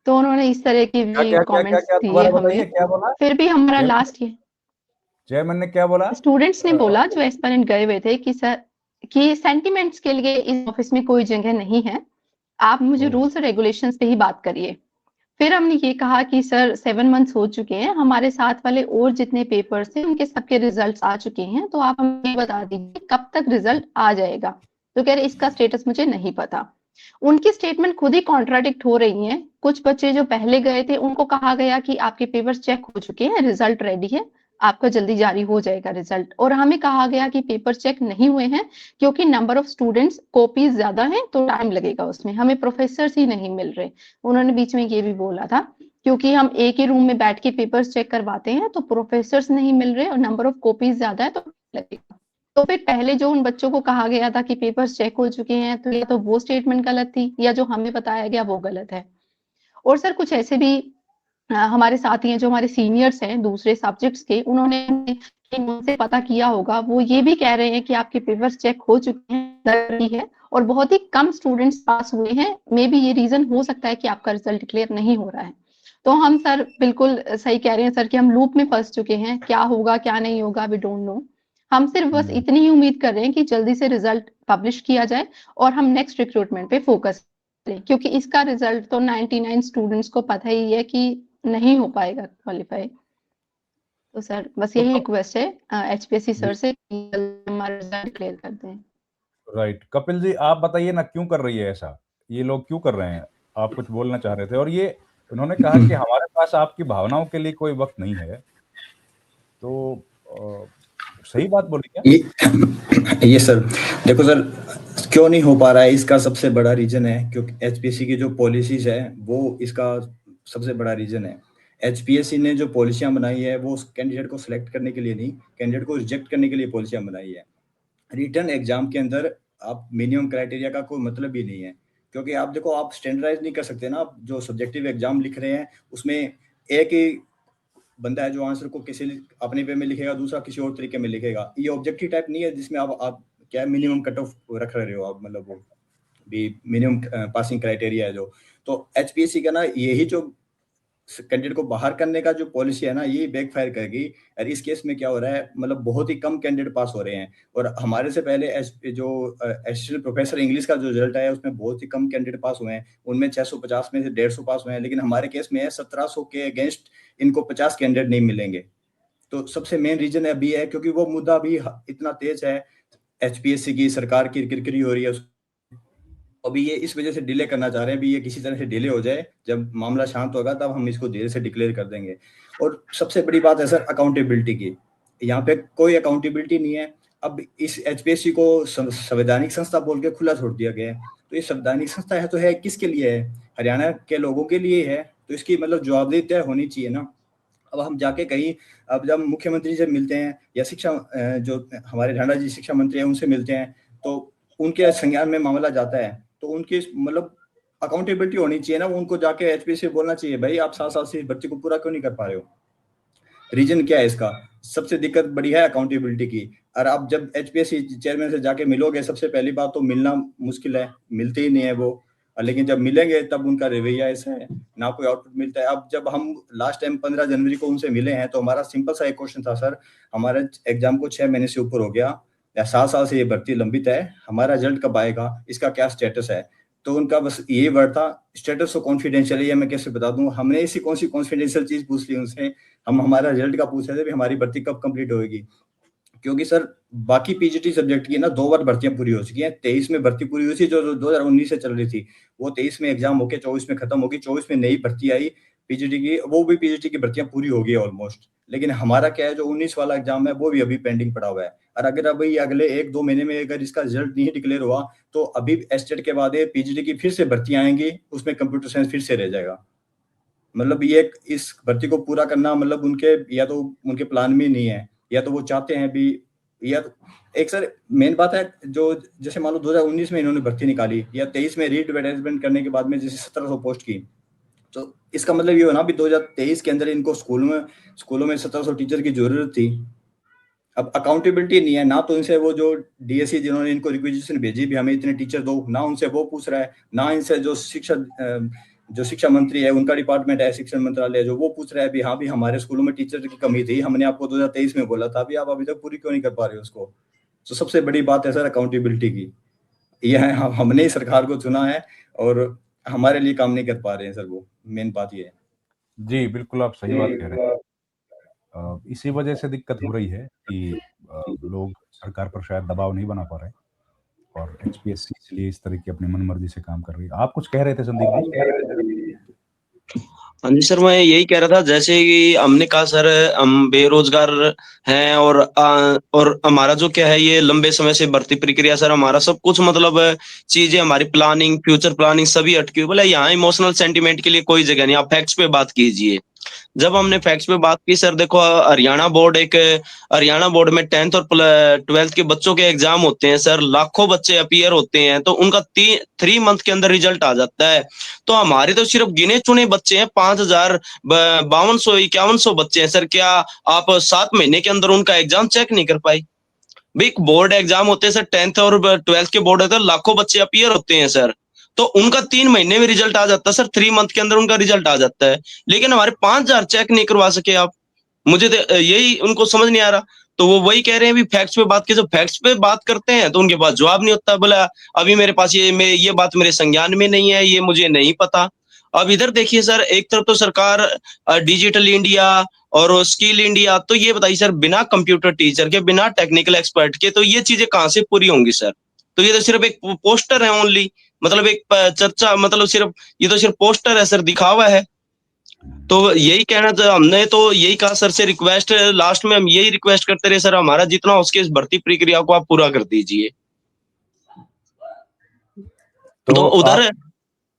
तो उन्होंने इस तरह की क्या भी क्या क्या क्या कमेंट्स क्या दिए दोबारा बताइए, हमें। क्या बोला फिर भी हमारा चेयरमैन? लास्ट ईयर चेयरमैन ने क्या बोला? स्टूडेंट्स ने बोला, जो एस्पिरेंट गए हुए थे, कि सर कि सेंटिमेंट्स के लिए इस ऑफिस में कोई जगह नहीं है, आप मुझे रूल्स और रेगुलेशंस पे ही बात करिए। फिर हमने ये कहा कि सर 7 मंथ्स हो चुके हैं, हमारे साथ वाले और जितने पेपर्स थे उनके सबके रिजल्ट्स आ चुके हैं, तो आप हमें बता दीजिए कब तक रिजल्ट आ जाएगा। तो कह रहे इसका स्टेटस मुझे नहीं पता। उनकी स्टेटमेंट खुद ही कॉन्ट्राडिक्ट हो रही है। कुछ बच्चे जो पहले गए थे उनको कहा गया कि आपके पेपर्स चेक हो चुके हैं, रिजल्ट रेडी है, आपका जल्दी जारी हो जाएगा रिजल्ट। और हमें कहा गया कि पेपर चेक नहीं हुए हैं क्योंकि नंबर ऑफ स्टूडेंट्स कॉपीज ज्यादा हैं, तो टाइम लगेगा उसमें, हमें प्रोफेसर्स ही नहीं मिल रहे। उन्होंने बीच में ये भी बोला था क्योंकि हम एक ही रूम में बैठ के पेपर्स चेक करवाते हैं, तो प्रोफेसर्स नहीं मिल रहे और नंबर ऑफ कॉपीज ज्यादा है, तो लगेगा। तो फिर पहले जो उन बच्चों को कहा गया था कि पेपर्स चेक हो चुके हैं, तो या तो वो स्टेटमेंट गलत थी या जो हमें बताया गया वो गलत है। और सर कुछ ऐसे भी हमारे साथी हैं जो हमारे सीनियर्स हैं दूसरे सब्जेक्ट्स के, उन्होंने उनसे पता किया होगा, वो ये भी कह रहे हैं कि आपके पेपर्स चेक हो चुके हैं है और बहुत ही कम स्टूडेंट्स पास हुए हैं। मे बी ये रीजन हो सकता है कि आपका रिजल्ट क्लियर नहीं हो रहा है। तो हम सर बिल्कुल सही कह रहे हैं सर कि हम लूप में फंस चुके हैं, क्या होगा क्या नहीं होगा वी डोंट नो। हम सिर्फ बस इतनी ही उम्मीद कर रहे हैं कि जल्दी से रिजल्ट पब्लिश किया जाए और हम नेक्स्ट रिक्रूटमेंट पे फोकस करें, क्योंकि इसका रिजल्ट तो 99 स्टूडेंट्स को पता ही है कि नहीं हो पाएगा क्वालिफाई। तो सर बस तो यही कब रिक्वेस्ट है एचपीएससी सर से कि जल्दी हमारा रिजल्ट क्लियर कर दें। राइट, कपिल जी आप बताइए ना, क्यों कर रही है ऐसा? ये लोग क्यों कर रहे हैं? आप कुछ बोलना चाह रहे थे, और ये उन्होंने कहा कि हमारे पास आपकी भावनाओं के लिए कोई वक्त नहीं है, तो सही बात बोली क्या? ये सर देखो सर, क्यों नहीं हो पा रहा है इसका सबसे बड़ा रीजन है क्योंकि एचपीएससी की जो पॉलिसीज है वो इसका सबसे बड़ा रीजन है। एचपीएससी ने जो पॉलिसियां बनाई है वो कैंडिडेट को सिलेक्ट करने के लिए नहीं, कैंडिडेट को रिजेक्ट करने के लिए पॉलिसियां बनाई है। रिटर्न एग्जाम के अंदर आप मिनिमम क्राइटेरिया का कोई मतलब ही नहीं है, क्योंकि आप देखो आप स्टैंडर्डाइज नहीं कर सकते ना। आप जो सब्जेक्टिव एग्जाम लिख रहे हैं उसमें एक ही बंदा है जो आंसर को किसी अपने वे में लिखेगा, दूसरा किसी और तरीके में लिखेगा। ये ऑब्जेक्टिव टाइप नहीं है जिसमें आप क्या मिनिमम कट ऑफ रख रहे हो आप, मतलब वो भी मिनिमम पासिंग क्राइटेरिया है जो। तो एचपीएससी का ना यही जो कैंडिडेट को बाहर करने का जो पॉलिसी है ना, ये बैकफायर करेगी। और इस केस में क्या हो रहा है, मतलब बहुत ही कम कैंडिडेट पास हो रहे हैं। और हमारे से पहले जो असिस्टेंट प्रोफेसर इंग्लिश का जो रिजल्ट है उसमें बहुत ही कम कैंडिडेट पास हुए हैं, उनमें 650 में से 150 पास हुए हैं। लेकिन हमारे केस में 1700 के अगेंस्ट इनको 50 कैंडिडेट नहीं मिलेंगे। तो सबसे मेन रीजन अभी है क्योंकि वो मुद्दा अभी इतना तेज है। एचपीएससी की सरकार की किरकिरी हो रही है, अभी ये इस वजह से डिले करना चाह रहे हैं, भी ये किसी तरह से डिले हो जाए, जब मामला शांत होगा तब हम इसको धीरे से डिक्लेयर कर देंगे। और सबसे बड़ी बात है सर अकाउंटेबिलिटी की, यहाँ पे कोई अकाउंटेबिलिटी नहीं है। अब इस एचपीएससी को संवैधानिक संस्था बोल के खुला छोड़ दिया गया है, तो ये संवैधानिक संस्था है तो है किसके लिए है? हरियाणा के लोगों के लिए है, तो इसकी मतलब जवाबदेही होनी चाहिए ना। अब हम जाके कहीं, अब जब मुख्यमंत्री से मिलते हैं या शिक्षा जो हमारे ढांडा जी शिक्षा मंत्री हैं उनसे मिलते हैं, तो उनके संज्ञान में मामला जाता है, तो उनकी मतलब अकाउंटेबिलिटी होनी चाहिए ना। उनको जाके एचपीएससी बोलना चाहिए, भाई आप 7 साल से भर्ती को पूरा क्यों नहीं कर पा रहे हो, रीजन क्या है इसका? सबसे दिक्कत बड़ी है अकाउंटेबिलिटी की। और आप जब एचपीएससी चेयरमैन से जाके मिलोगे, सबसे पहली बात तो मिलना मुश्किल है, मिलते ही नहीं है वो, लेकिन जब मिलेंगे तब उनका रवैया ऐसा है, ना कोई आउटपुट मिलता है। अब जब हम लास्ट टाइम 15 जनवरी को उनसे मिले हैं, तो हमारा सिंपल सा एक क्वेश्चन था, सर हमारे एग्जाम को 6 महीने से ऊपर हो गया या 7 साल से ये भर्ती लंबित है, हमारा रिजल्ट कब आएगा, इसका क्या स्टेटस है? तो उनका बस यही वर्ड था, स्टेटस तो कॉन्फिडेंशियल है, मैं कैसे बता दूं। हमने ऐसी कौन सी कॉन्फिडेंशियल चीज पूछ ली उनसे, हम हमारा रिजल्ट का पूछ रहे थे, हमारी भर्ती कब कंप्लीट होगी। क्योंकि सर बाकी पीजीटी सब्जेक्ट की ना 2 बार भर्तियां पूरी हो चुकी हैं। 23 में भर्ती पूरी हुई थी जो 2019 से चल रही थी, वो 23 में एग्जाम होके 24 में खत्म होगी, 24 में नई भर्ती आई पीजीटी की, वो भी पीजीटी की भर्तियां पूरी हो गई ऑलमोस्ट। लेकिन हमारा क्या है, जो 19 वाला एग्जाम है वो भी अभी पेंडिंग पड़ा हुआ है। और अगर अभी अगले 1-2 महीने में अगर इसका रिजल्ट नहीं डिक्लेयर हुआ, तो अभी एस्टेट के बाद पीजीटी की फिर से भर्तियां आएंगी, उसमें कंप्यूटर साइंस फिर से रह जाएगा। मतलब ये इस भर्ती को पूरा करना मतलब उनके या तो उनके प्लान में नहीं है, या तो वो चाहते हैं भी, या तो एक सर मेन बात है, जो जैसे मान लो 2019 में इन्होंने भर्ती निकाली या 23 में रीएडवर्टाइजमेंट करने के बाद में जैसे 1700 पोस्ट की, तो इसका मतलब ये हो ना भी 2023 के अंदर इनको स्कूलों में 1700 टीचर की जरूरत थी। अब अकाउंटेबिलिटी नहीं है ना, तो इनसे वो जो डीएससी जिन्होंने इनको रिक्वेजिशन भेजी भी हमें इतने टीचर दो, ना उनसे वो पूछ रहा है, ना इनसे जो शिक्षा मंत्री है उनका डिपार्टमेंट है शिक्षा मंत्रालय, जो वो पूछ रहा है भी हाँ भी हमारे स्कूलों में टीचर की कमी थी, हमने आपको 2023 में बोला था, अभी आप अभी तक पूरी क्यों नहीं कर पा रहे हो उसको। तो सबसे बड़ी बात है सर अकाउंटेबिलिटी की, यह है हमने ही सरकार को चुना है और हमारे लिए काम नहीं कर पा रहे हैं सर, वो मेन बात ये है। जी बिल्कुल, आप सही बात कह रहे हैं। इसी वजह से दिक्कत हो रही है कि लोग सरकार पर शायद दबाव नहीं बना पा रहे, और एचपीएससी इसलिए इस तरह की अपनी मनमर्जी से काम कर रही है। आप कुछ कह रहे थे संदीप जी? हाँ जी सर, मैं यही कह रहा था, जैसे कि हमने कहा सर हम बेरोजगार हैं, और हमारा जो क्या है ये लंबे समय से भर्ती प्रक्रिया सर, हमारा सब कुछ मतलब चीजें, हमारी प्लानिंग, फ्यूचर प्लानिंग सभी अटकी हुई। बोले यहाँ इमोशनल सेंटिमेंट के लिए कोई जगह नहीं, आप फैक्ट्स पे बात कीजिए। जब हमने फैक्ट्स पे बात की सर, देखो हरियाणा बोर्ड में 10th और 12th के बच्चों के एग्जाम होते हैं सर, लाखों बच्चे अपीयर होते हैं, तो उनका 3 मंथ के अंदर रिजल्ट आ जाता है। तो हमारे तो सिर्फ गिने चुने बच्चे हैं, 5,5251 बच्चे हैं सर, क्या आप 7 महीने के अंदर उनका एग्जाम चेक नहीं कर पाए? भाई बोर्ड एग्जाम होते हैं सर, 10th और 12th के बोर्ड होते हैं, लाखों बच्चे अपीयर होते हैं सर, तो उनका 3 महीने में रिजल्ट आ जाता है सर, 3 मंथ के अंदर उनका रिजल्ट आ जाता है। लेकिन हमारे 5,000 चेक नहीं करवा सके आप, मुझे तो यही उनको समझ नहीं आ रहा। तो वो वही कह रहे हैं भी फैक्ट्स पे बात की, जब फैक्ट्स पे बात करते हैं तो उनके पास जवाब नहीं होता, बोला अभी मेरे पास ये बात मेरे संज्ञान में नहीं है, ये मुझे नहीं पता। अब इधर देखिए सर, एक तरफ तो सरकार डिजिटल इंडिया और स्किल इंडिया, तो ये बताइए सर, बिना कंप्यूटर टीचर के, बिना टेक्निकल एक्सपर्ट के, तो ये चीजें कहाँ से पूरी होंगी सर? तो ये तो सिर्फ एक पोस्टर है ओनली, मतलब एक चर्चा, मतलब सिर्फ ये तो सिर्फ पोस्टर है सर, दिखावा है। तो यही कहना था, हमने तो यही कहा सर से, रिक्वेस्ट लास्ट में हम यही रिक्वेस्ट करते रहे सर, हमारा जितना हो सके इस भर्ती प्रक्रिया को आप पूरा कर दीजिए। तो उधर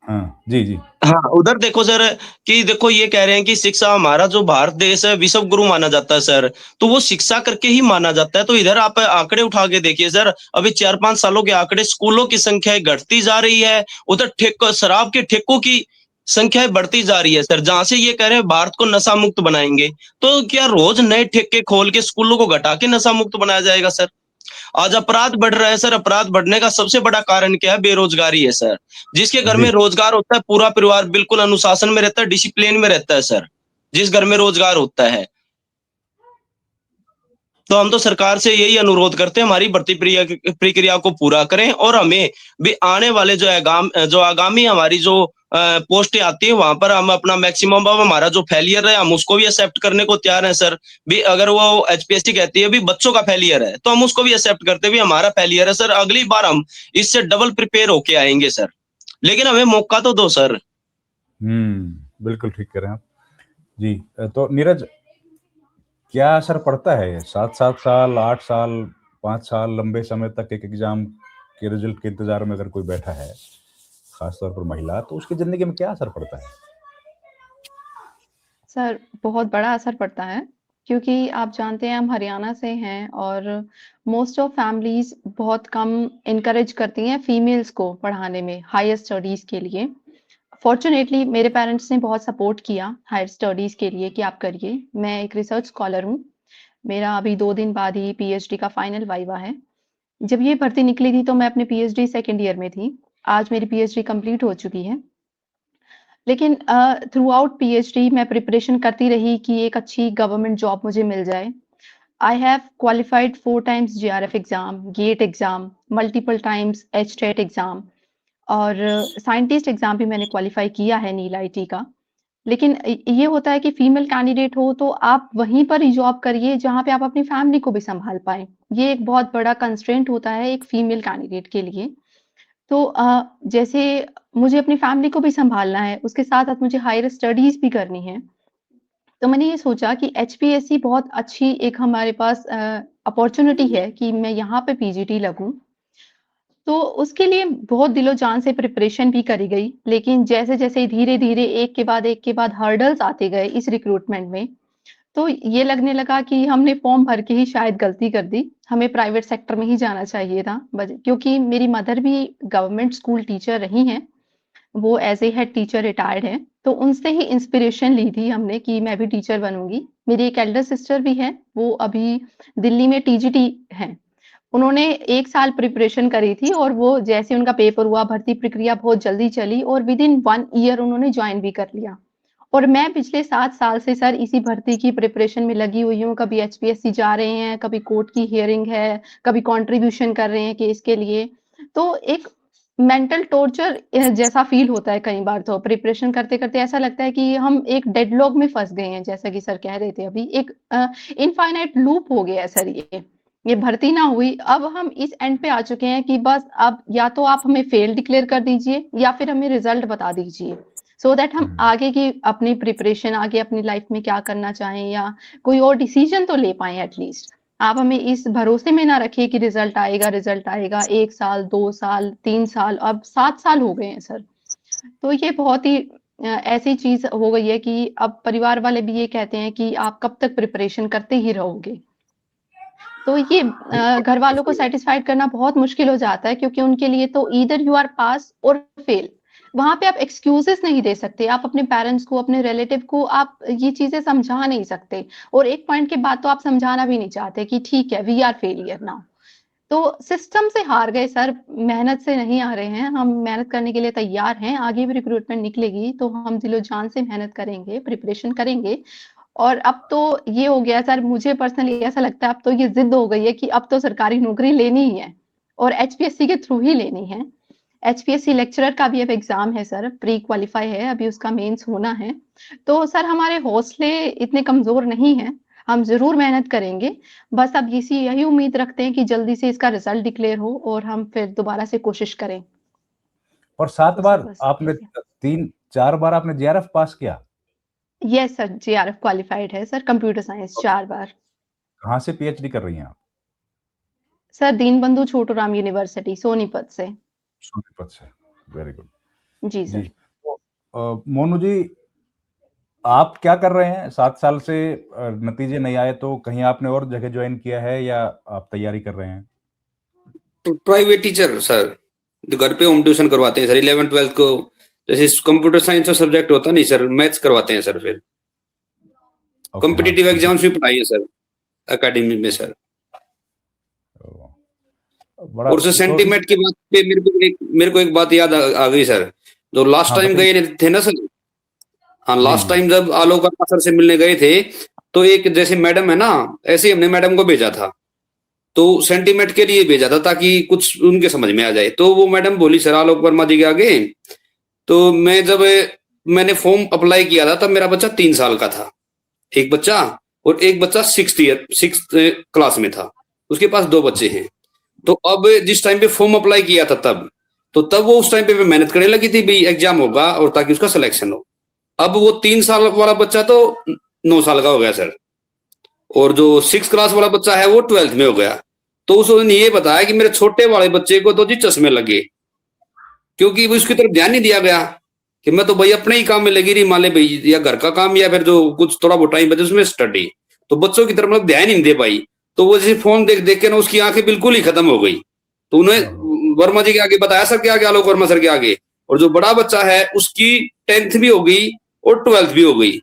हाँ जी जी, हाँ उधर देखो सर, कि देखो ये कह रहे हैं कि शिक्षा, हमारा जो भारत देश है विश्व गुरु माना जाता है सर, तो वो शिक्षा करके ही माना जाता है। तो इधर आप आंकड़े उठा के देखिए सर, अभी 4-5 सालों के आंकड़े, स्कूलों की संख्या घटती जा रही है, उधर शराब के ठेकों की संख्या बढ़ती जा रही है सर। जहां से ये कह रहे हैं भारत को नशा मुक्त बनाएंगे, तो क्या रोज नए ठेके खोल के स्कूलों को घटा के नशा मुक्त बनाया जाएगा सर? आज अपराध बढ़ रहा है सर, अपराध बढ़ने का सबसे बड़ा कारण क्या है? बेरोजगारी है सर। जिसके घर में रोजगार होता है, पूरा परिवार बिल्कुल अनुशासन में रहता है, डिसिप्लिन में रहता है सर, जिस घर में रोजगार होता है। तो हम तो सरकार से यही अनुरोध करते हैं, हमारी भर्ती प्रक्रिया को पूरा करें और हमें भी आने वाले जो आगामी हमारी जो पोस्टें आती है वहां पर हम अपना मैक्सिमम, अब हमारा जो फेलियर है हम उसको भी एक्सेप्ट करने को तैयार है सर। भी अगर वो एचपीएससी कहती है भी बच्चों का फेलियर है, तो हम उसको भी एक्सेप्ट करते भी हमारा फेलियर है सर, अगली बार हम इससे डबल प्रिपेयर होके आएंगे सर, लेकिन हमें मौका तो दो सर। बिल्कुल ठीक कह रहे हैं आप जी। तो नीरज, क्या असर पड़ता है 7-7 साल, 8 साल, 5 साल लंबे समय तक एक एग्जाम के रिजल्ट के इंतजार में अगर कोई बैठा है, खासतौर पर महिला, तो उसकी जिंदगी में क्या असर पड़ता है? सर बहुत बड़ा असर पड़ता है, क्योंकि आप जानते हैं हम हरियाणा से हैं और मोस्ट ऑफ फैमिलीज बहुत कम इनकरेज करती हैं फीमेल्स को पढ़ाने में हायर स्टडीज के लिए। फॉर्चुनेटली मेरे पेरेंट्स ने बहुत सपोर्ट किया हायर स्टडीज के लिए कि आप करिए। मैं एक रिसर्च स्कॉलर हूँ, मेरा अभी 2 दिन बाद ही पीएचडी का फाइनल वाइवा है। जब ये भर्ती निकली थी तो मैं अपने पीएचडी सेकंड ईयर में थी, आज मेरी पीएचडी कंप्लीट हो चुकी है। लेकिन थ्रू आउट पीएचडी मैं प्रिपरेशन करती रही कि एक अच्छी गवर्नमेंट जॉब मुझे मिल जाए। I have qualified 4 times JRF exam, GATE exam, multiple times HTET exam और साइंटिस्ट एग्जाम भी मैंने क्वालिफाई किया है नील आईटी का। लेकिन ये होता है कि फीमेल कैंडिडेट हो तो आप वहीं पर ही जॉब करिए जहाँ पे आप अपनी फैमिली को भी संभाल पाए। ये एक बहुत बड़ा कंस्ट्रेंट होता है एक फीमेल कैंडिडेट के लिए। तो जैसे मुझे अपनी फैमिली को भी संभालना है, उसके साथ-साथ मुझे हायर स्टडीज़ भी करनी है। तो मैंने ये सोचा कि एचपीएससी बहुत अच्छी एक हमारे पास अपॉर्च्युनिटी है कि मैं यहाँ पे पीजीटी लगूँ। तो उसके लिए बहुत दिलो-जान से प्रिपरेशन भी करी गई, लेकिन जैसे-जैसे धीरे-धीरे एक के बाद हर्डल्स आते गए इस रिक्रूटमेंट में, तो ये लगने लगा कि हमने फॉर्म भर के ही शायद गलती कर दी। हमें प्राइवेट सेक्टर में ही जाना चाहिए था क्योंकि मेरी मदर भी गवर्नमेंट स्कूल टीचर रही हैं। वो as a head teacher retired हैं, तो उनसे ही इंस्पिरेशन ली थी हमने कि मैं भी टीचर बनूँगी। मेरी एक एल्डर सिस्टर भी है, वो अभी दिल्ली में टीजीटी हैं। उन्होंने 1 साल प्रिपरेशन करी थी और वो जैसे उनका पेपर हुआ, भर्ती प्रक्रिया बहुत जल्दी चली और विदिन 1 ईयर उन्होंने जॉइन भी कर लिया। और मैं पिछले 7 साल से सर इसी भर्ती की प्रिपरेशन में लगी हुई हूँ। कभी एचपीएससी जा रहे हैं, कभी कोर्ट की हियरिंग है, कभी कंट्रीब्यूशन कर रहे हैं केस के लिए। तो एक मेंटल टॉर्चर जैसा फील होता है कई बार तो प्रिपरेशन करते-करते ऐसा लगता है कि हम एक डेडलॉक में फँस गए हैं, जैसा कि सर कह रहे थे अभी। एक इनफाइनाइट लूप हो गया है सर ये। ये भर्ती ना हुई, अब हम इस एंड पे आ चुके हैं कि बस अब या तो आप हमें फेल डिक्लेयर कर दीजिए या फिर हमें रिजल्ट बता दीजिए। सो दैट हम आगे की अपनी प्रिपरेशन, आगे अपनी लाइफ में क्या करना चाहें या कोई और डिसीजन तो ले पाएँ एटलीस्ट। आप हमें इस भरोसे में ना रखिए कि रिजल्ट आएगा 1 साल, 2 साल, 3 साल, अब 7 साल हो गए हैं सर। तो ये बहुत ही ऐसी चीज़ हो गई है कि अब परिवार वाले भी ये कहते हैं कि आप कब तक प्रिपरेशन करते ही रहोगे। तो ये घर वालों को सैटिस्फाइड करना बहुत मुश्किल हो जाता है क्योंकि उनके लिए तो ईदर यू आर पास और फेल। वहाँ पे आप एक्सक्यूज़ेस नहीं दे सकते। आप अपने पेरेंट्स को, अपने रिलेटिव को आप ये चीज़ें समझा नहीं सकते और एक पॉइंट के बाद तो आप समझाना भी नहीं चाहते कि ठीक है, वी आर फेलियर नाउ। तो सिस्टम से हार गए सर, मेहनत से नहीं आ रहे हैं। हम मेहनत करने के लिए तैयार हैं, आगे भी रिक्रूटमेंट निकलेगी तो हम दिलो-जान से मेहनत करेंगे, प्रिपरेशन करेंगे। और अब तो ये हो गया सर, मुझे पर्सनली ऐसा लगता है अब तो ये ज़िद हो गई है कि अब तो सरकारी नौकरी लेनी ही है और एचपीएससी के थ्रू ही लेनी है। एचपीएससी लेक्चरर का भी अब एग्ज़ाम है सर, प्री क्वालीफाई है, अभी उसका मेंस होना है। तो सर हमारे हौसले इतने कमज़ोर नहीं हैं, हम ज़रूर मेहनत करेंगे। बस अब यही उम्मीद रखते हैं कि जल्दी से इसका रिज़ल्ट डिक्लेयर हो और हम फिर दोबारा से कोशिश करें। और 7 तो बार सर बस आपने, यही 3-4 बार आपने जेआरएफ पास किया? यस सर, जेआरएफ क्वालीफाइड है सर, कंप्यूटर साइंस 4 बार। कहाँ से पीएचडी कर रही हैं आप? सर दीनबंधु छोटूराम यूनिवर्सिटी सोनीपत से। सोनीपत से, वेरी गुड। जी जी, सर। तो मोनू जी, आप क्या कर रहे हैं? 7 साल से नतीजे नहीं आए तो कहीं आपने और जगह ज्वाइन किया है या आप तैयारी कर रहे हैं? प्राइवेट टीचर सर, जो घर पे होम ट्यूशन करवाते हैं सर 11th-12th को। जैसे कंप्यूटर साइंस का सब्जेक्ट होता नहीं सर, मैथ्स करवाते हैं सर। फिर कॉम्पिटिटिव एग्जाम्स भी पढ़ाई है सर एकेडमी में सर। और सर सेंटीमेंट की बात पे मेरे को एक बात याद आ गई सर। जो लास्ट टाइम गए थे ना सर, हाँ लास्ट टाइम जब आलोक सर से मिलने गए थे तो एक जैसे मैडम है ना, ऐसे ही हमने मैडम को भेजा था, तो सेंटीमेंट के लिए भेजा था ताकि कुछ उनके समझ में आ जाए। तो वो मैडम बोली सर आलोक वर्मा जी के आगे, तो मैं जब मैंने फॉर्म अप्लाई किया था तब मेरा बच्चा 3 साल का था, एक बच्चा, और एक बच्चा 6th क्लास में था, उसके पास 2 बच्चे हैं। तो अब जिस टाइम पे फॉर्म अप्लाई किया था तब वो उस टाइम पे मेहनत करने लगी थी भाई एग्जाम होगा और ताकि उसका सिलेक्शन हो। अब वो 3 साल वाला बच्चा तो 9 साल का हो गया सर, और जो 6th क्लास वाला बच्चा है वो 12th में हो गया। तो उसने ये बताया कि मेरे छोटे वाले बच्चे को तो जी चश्मे लगे, क्योंकि वो उसकी तरफ ध्यान नहीं दिया गया कि मैं तो भाई अपने ही काम में लगी रही, मान ले भाई या घर का काम या फिर जो कुछ थोड़ा बहुत टाइम बचे उसमें स्टडी, तो बच्चों की तरफ मतलब ध्यान ही नहीं दे पाई। तो वो जैसे फोन देख देख के ना उसकी आंखें बिल्कुल ही खत्म हो गई। तो उन्हें वर्मा जी के आगे बताया सर के आगे, आलोक वर्मा सर के आगे, और जो बड़ा बच्चा है उसकी 10th भी हो गई और 12th भी हो गई,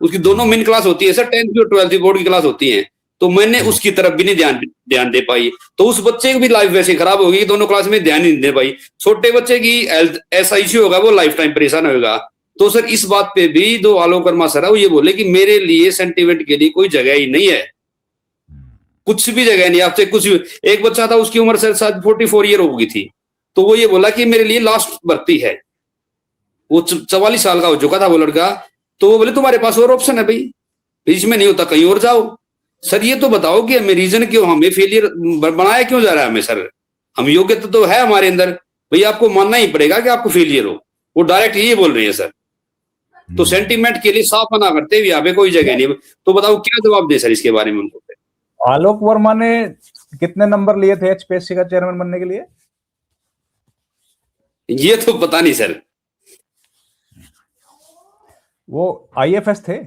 उसकी दोनों मेन क्लास होती है सर, 10th की और 12th की बोर्ड की क्लास होती है। तो मैंने उसकी तरफ भी नहीं ध्यान दे पाई, तो उस बच्चे की भी लाइफ वैसे खराब होगी, दोनों क्लास में ध्यान नहीं दे पाई। छोटे बच्चे की हेल्थ ऐसा इश्यू होगा, वो लाइफ टाइम परेशान होगा। तो सर इस बात पे भी जो आलोक वर्मा सर है वो ये बोले कि मेरे लिए सेंटिमेंट के लिए कोई जगह ही नहीं है, कुछ भी जगह नहीं आपसे कुछ भी। एक बच्चा था उसकी उम्र शायद 44 ईयर हो गई थी, तो वो ये बोला कि मेरे लिए लास्ट भर्ती है, वो 44 साल का हो चुका था वो लड़का। तो वो बोले तुम्हारे पास और ऑप्शन है भाई, बीच में नहीं होता कहीं और जाओ। सर ये तो बताओ कि हमें रीजन क्यों, हमें फेलियर बनाया क्यों जा रहा है हमें सर, हम योग्यता तो है हमारे अंदर, भाई आपको मानना ही पड़ेगा कि आपको फेलियर हो। वो डायरेक्ट ये बोल रही है सर। तो सेंटीमेंट के लिए साफ मना करते हुए यहाँ पे कोई जगह नहीं। तो बताओ क्या जवाब दे सर इसके बारे में उनको। आलोक वर्मा ने कितने नंबर लिए थे एचपीएससी का चेयरमैन बनने के लिए? ये तो पता नहीं सर। वो आईएफएस थे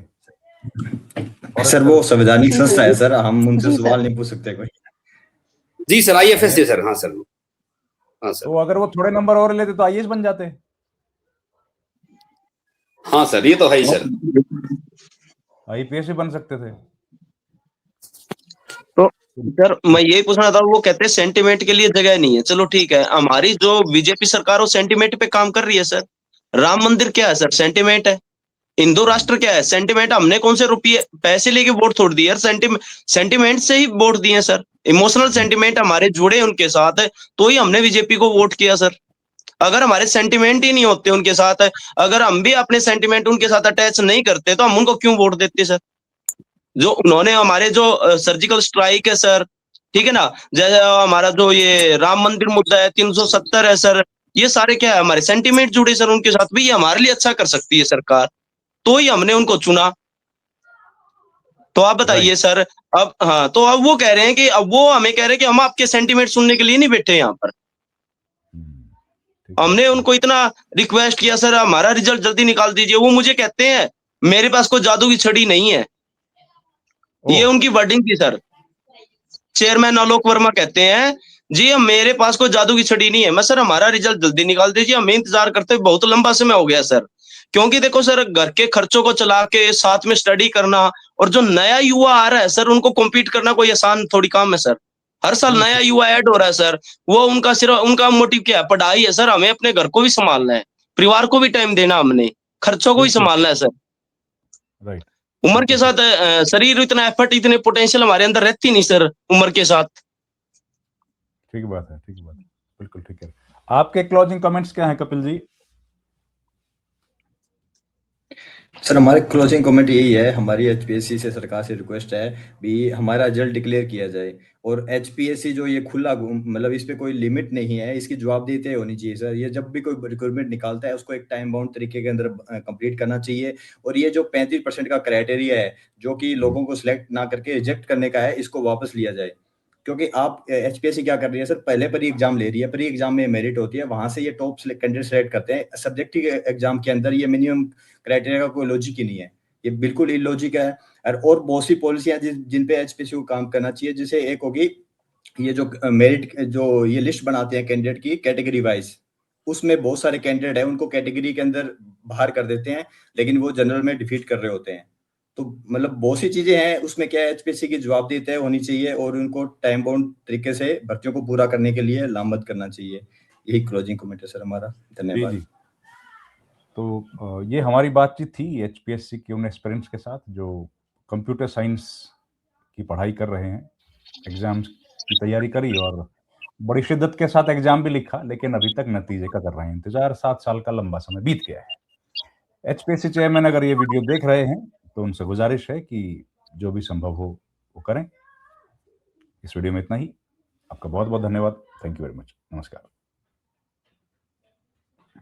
सर, वो संवैधानिक संस्था है सर, हम उनसे सवाल नहीं पूछ सकते कोई। जी सर आईएफएस थे सर। हाँ सर, हाँ सर। तो अगर वो थोड़े नंबर और लेते तो आईएएस बन जाते। हाँ सर ये तो है ही सर, आईपीएस भी बन सकते थे। तो सर मैं यही पूछना था, वो कहते हैं सेंटिमेंट के लिए जगह नहीं है, चलो ठीक है, हमारी जो बीजेपी सरकार वो सेंटिमेंट पे काम कर रही है सर। राम मंदिर क्या है सर? सेंटिमेंट है। हिंदू राष्ट्र क्या है? सेंटिमेंट। हमने कौन से रुपये पैसे लेके वोट छोड़ दिए? सेंटिमेंट से ही वोट दिए सर, इमोशनल सेंटिमेंट हमारे जुड़े उनके साथ है, तो ही हमने बीजेपी को वोट किया सर। अगर हमारे सेंटिमेंट ही नहीं होते उनके साथ, अगर हम भी अपने सेंटिमेंट उनके साथ अटैच नहीं करते, तो हम उनको क्यों वोट देते सर? जो उन्होंने हमारे जो सर्जिकल स्ट्राइक है सर, ठीक है ना, जैसे हमारा जो ये राम मंदिर मुद्दा है, 370 है सर, ये सारे क्या है हमारे सेंटिमेंट जुड़े सर उनके साथ भी। ये हमारे लिए अच्छा कर सकती है सरकार, तो ही हमने उनको चुना। तो आप बताइए सर। अब हाँ, तो अब वो कह रहे हैं कि अब वो हमें कह रहे हैं कि हम आपके सेंटिमेंट सुनने के लिए नहीं बैठे यहाँ पर। हमने उनको इतना रिक्वेस्ट किया सर हमारा रिजल्ट जल्दी निकाल दीजिए, वो मुझे कहते हैं मेरे पास कोई जादू की छड़ी नहीं है। ये उनकी वर्डिंग थी सर। चेयरमैन आलोक वर्मा कहते हैं जी मेरे पास कोई जादू की छड़ी नहीं है। मैं सर हमारा रिजल्ट जल्दी निकाल दीजिए, हमें इंतजार करते बहुत लंबा समय हो गया सर। क्योंकि देखो सर घर के खर्चों को चला के साथ में स्टडी करना, और जो नया युवा आ रहा है सर उनको कॉम्पीट करना कोई आसान थोड़ी काम है सर। हर साल नया युवा ऐड हो रहा है सर, वो उनका सिर्फ उनका मोटिव क्या है? पढ़ाई है सर। हमें अपने घर को भी संभालना है, परिवार को भी टाइम देना, हमने खर्चों को भी संभालना है सर। राइट। उम्र के साथ शरीर इतना एफर्ट इतने पोटेंशियल हमारे अंदर रहती नहीं सर उम्र के साथ। ठीक बात है, ठीक बात है, बिल्कुल ठीक है। आपके क्लोजिंग कमेंट्स क्या हैं कपिल जी? सर हमारे क्लोजिंग कमेंट यही है, हमारी एचपीएससी से सरकार से रिक्वेस्ट है भी हमारा रिजल्ट डिक्लेयर किया जाए, और एचपीएससी जो ये खुला मतलब इस पे कोई लिमिट नहीं है, इसकी जवाबदेही होनी चाहिए सर। ये जब भी कोई रिक्रूटमेंट निकालता है उसको एक टाइम बाउंड तरीके के अंदर कंप्लीट करना चाहिए, और ये जो 35% का क्राइटेरिया है जो कि लोगों को सिलेक्ट ना करके रिजेक्ट करने का है, इसको वापस लिया जाए। क्योंकि आप एचपीएससी क्या कर रही है सर, पहले प्री एग्जाम ले रही है, प्री एग्जाम में मेरिट होती है, वहां से ये टॉप कैंडिडेट सेलेक्ट करते हैं। सब्जेक्टिव एग्जाम के अंदर ये मिनिमम क्राइटेरिया का कोई लॉजिक ही नहीं है, ये बिल्कुल इलॉजिक है। और बहुत सी पॉलिसियां जिन पे एचपीएससी को काम करना चाहिए, जैसे एक होगी ये जो मेरिट जो ये लिस्ट बनाते हैं कैंडिडेट की कैटेगरी वाइज, उसमें बहुत सारे कैंडिडेट है उनको कैटेगरी के अंदर बाहर कर देते हैं, लेकिन वो जनरल में डिफीट कर रहे होते हैं। तो मतलब बहुत सी चीजें हैं उसमें, क्या एचपीएससी की जवाबदेही तय होनी चाहिए, और उनको टाइम बाउंड तरीके से भर्तियों को पूरा करने के लिए लामबंद करना चाहिए। यही क्लोजिंग कमेंट है सर हमारा। धन्यवाद। जी। तो ये हमारी बातचीत थी एचपीएससी के उन एस्पिरेंट्स के साथ जो कंप्यूटर साइंस की पढ़ाई कर रहे हैं, एग्जाम्स की तैयारी करी और बड़ी शिद्दत के साथ एग्जाम भी लिखा, लेकिन अभी तक नतीजे का कर रहे हैं इंतजार। 7 साल का लंबा समय बीत गया है। एचपीएससी चेयरमैन अगर ये वीडियो देख रहे हैं तो उनसे गुजारिश है कि जो भी संभव हो वो करें। इस वीडियो में इतना ही। आपका बहुत बहुत धन्यवाद। Thank you very much. नमस्कार।